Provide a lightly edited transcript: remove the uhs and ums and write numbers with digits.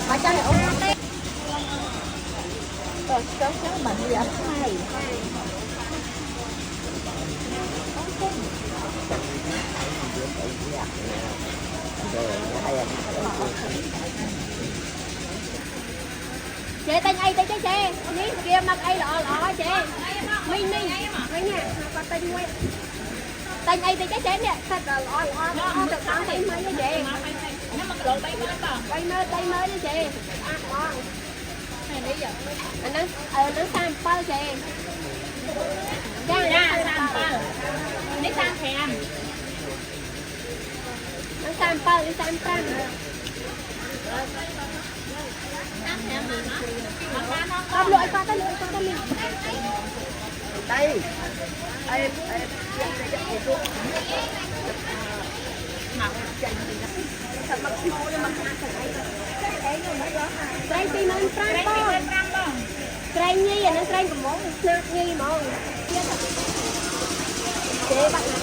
mà cho này ống tê rồi cháu mình gì ăn hai chế tay ai tay chế ní kia mặc ai lọ chế minh mấy nha có tay quay tay ai tay chế nè thật là lọ được tám tay mấy cái chế nó mặc lộ tay mới đi chế ngon nó sam bao chế nó sam thèm nó sam bao đi sam tam con lưỡi con đi đây em mặc siêu nhưng mà trai tim anh trai bông trai nhi à nó trai của món nát nhi món chế bạn này